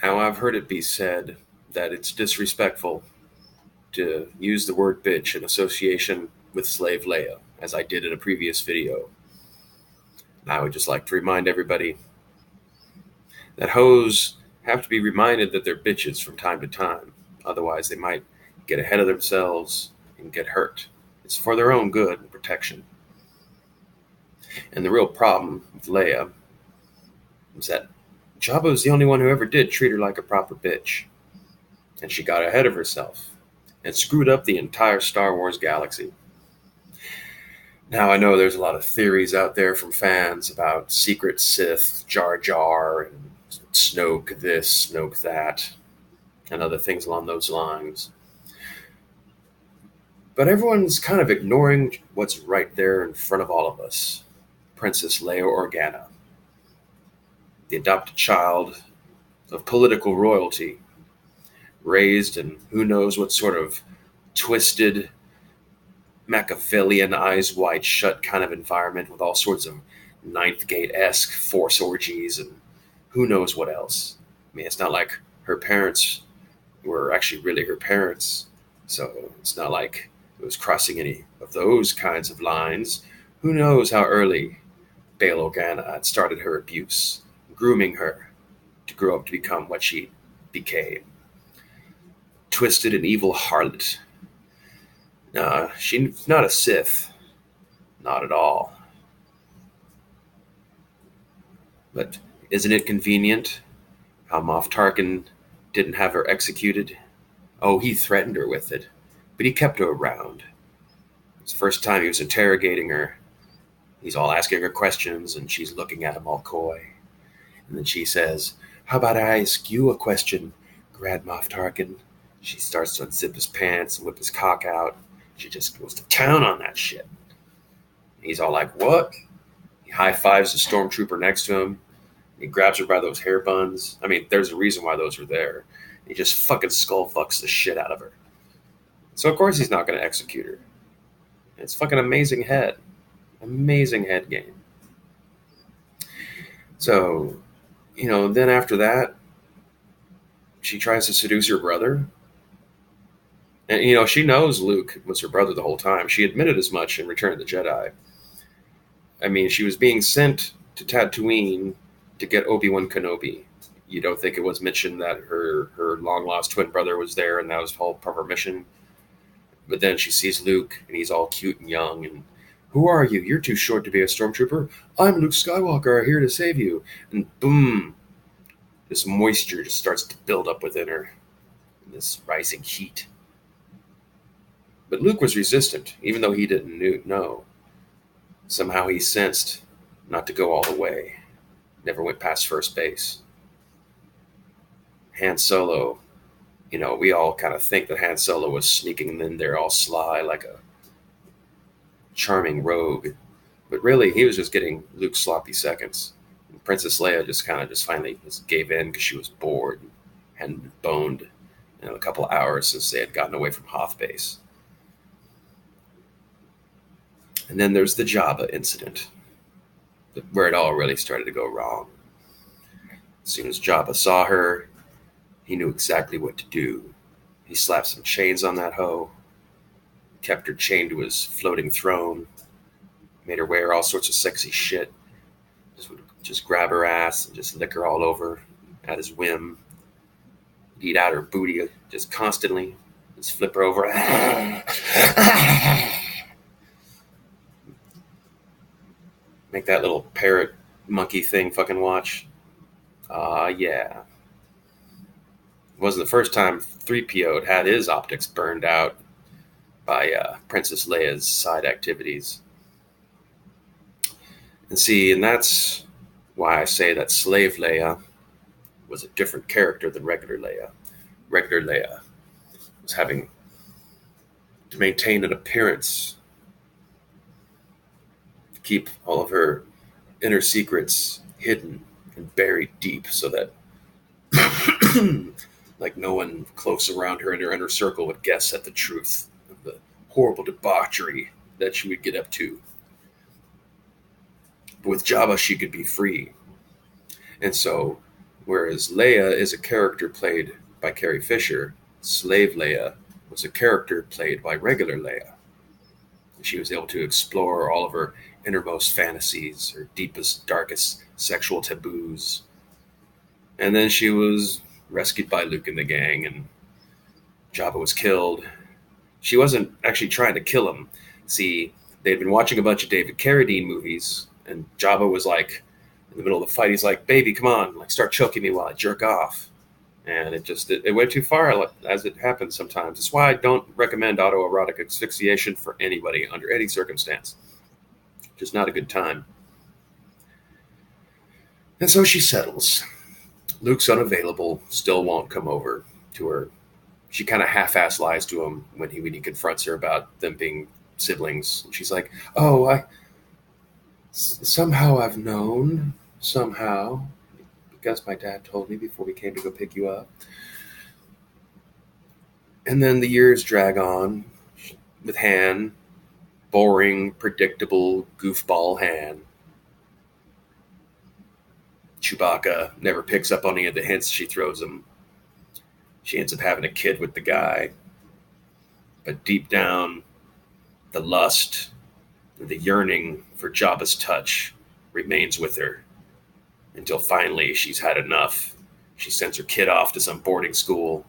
Now, I've heard it be said that it's disrespectful to use the word bitch in association with slave Leia, as I did in a previous video. And I would just like to remind everybody that hoes have to be reminded that they're bitches from time to time. Otherwise, they might get ahead of themselves and get hurt. It's for their own good and protection. And the real problem with Leia is that Jabba was the only one who ever did treat her like a proper bitch. And she got ahead of herself and screwed up the entire Star Wars galaxy. Now, I know there's a lot of theories out there from fans about secret Sith, Jar Jar, and Snoke this, Snoke that, and other things along those lines. But everyone's kind of ignoring what's right there in front of all of us. Princess Leia Organa, the adopted child of political royalty, raised in who knows what sort of twisted, Machiavellian, eyes wide shut kind of environment with all sorts of Ninth Gate-esque force orgies and who knows what else. I mean, it's not like her parents were actually really her parents, so it's not like it was crossing any of those kinds of lines. Who knows how early Bail Organa had started her abuse, grooming her to grow up to become what she became. Twisted and evil harlot. Nah, she's not a Sith. Not at all. But isn't it convenient how Moff Tarkin didn't have her executed? Oh, he threatened her with it, but he kept her around. It's the first time he was interrogating her. He's all asking her questions, and she's looking at him all coy. And then she says, "How about I ask you a question, Grand Moff Tarkin?" She starts to unzip his pants and whip his cock out. She just goes to town on that shit. He's all like, "What?" He high fives the stormtrooper next to him. He grabs her by those hair buns. I mean, there's a reason why those are there. He just fucking skull fucks the shit out of her. So of course he's not going to execute her. It's fucking amazing head. Amazing head game. So, then after that, she tries to seduce her brother. And, she knows Luke was her brother the whole time. She admitted as much in Return of the Jedi. I mean, she was being sent to Tatooine to get Obi-Wan Kenobi. You don't think it was mentioned that her long-lost twin brother was there and that was all part of her mission? But then she sees Luke, and he's all cute and young, and "Who are you? You're too short to be a stormtrooper. I'm Luke Skywalker, here to save you." And boom, this moisture just starts to build up within her, this rising heat. But Luke was resistant, even though he didn't know. Somehow he sensed not to go all the way. Never went past first base. Han Solo, we all kind of think that Han Solo was sneaking in there all sly like a charming rogue. But really, he was just getting Luke's sloppy seconds. And Princess Leia just finally gave in because she was bored and hadn't boned in a couple hours since they had gotten away from Hoth base. And then there's the Jabba incident, where it all really started to go wrong. As soon as Jabba saw her, he knew exactly what to do. He slapped some chains on that hoe, kept her chained to his floating throne, made her wear all sorts of sexy shit, just grab her ass and just lick her all over at his whim, eat out her booty just constantly, just flip her over. Make that little parrot monkey thing fucking watch. Yeah. It wasn't the first time 3PO had his optics burned out by Princess Leia's side activities. And that's why I say that Slave Leia was a different character than regular Leia. Regular Leia was having to maintain an appearance, to keep all of her inner secrets hidden and buried deep so that like no one close around her in her inner circle would guess at the truth of the horrible debauchery that she would get up to. But with Jabba, she could be free. And so Whereas Leia is a character played by Carrie Fisher, Slave Leia was a character played by regular Leia. She was able to explore all of her innermost fantasies, her deepest, darkest sexual taboos. And then she was rescued by Luke and the gang, and Jabba was killed. She wasn't actually trying to kill him. See, they'd been watching a bunch of David Carradine movies, and Jabba was like, in the middle of the fight, he's like, "Baby, come on, like start choking me while I jerk off." And it went too far, as it happens sometimes. That's why I don't recommend autoerotic asphyxiation for anybody under any circumstance. Just not a good time. And so she settles. Luke's unavailable, still won't come over to her. She kind of half-ass lies to him when he confronts her about them being siblings. She's like, "Oh, somehow I've known, somehow, because my dad told me before we came to go pick you up." And then the years drag on with Han, boring, predictable, goofball Han. Chewbacca never picks up on any of the hints she throws him. She ends up having a kid with the guy. But deep down, the lust, the yearning for Jabba's touch remains with her until finally she's had enough. She sends her kid off to some boarding school,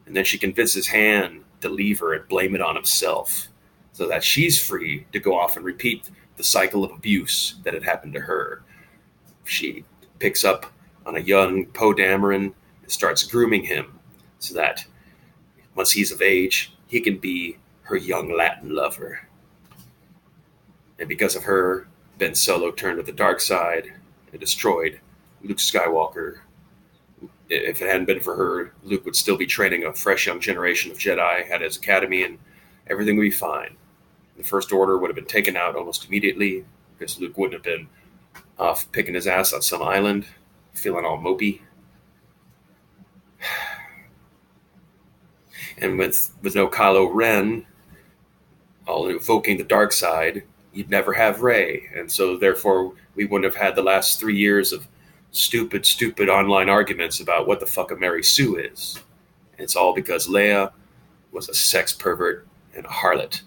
and then she convinces Han to leave her and blame it on himself so that she's free to go off and repeat the cycle of abuse that had happened to her. She picks up on a young Poe Dameron and starts grooming him so that once he's of age, he can be her young Latin lover. And because of her, Ben Solo turned to the dark side and destroyed Luke Skywalker. If it hadn't been for her, Luke would still be training a fresh young generation of Jedi at his academy, and everything would be fine. The First Order would have been taken out almost immediately because Luke wouldn't have been off picking his ass on some island, feeling all mopey. And with no Kylo Ren, all invoking the dark side, you'd never have Rey. And so therefore we wouldn't have had the last 3 years of stupid online arguments about what the fuck a Mary Sue is. And it's all because Leia was a sex pervert and a harlot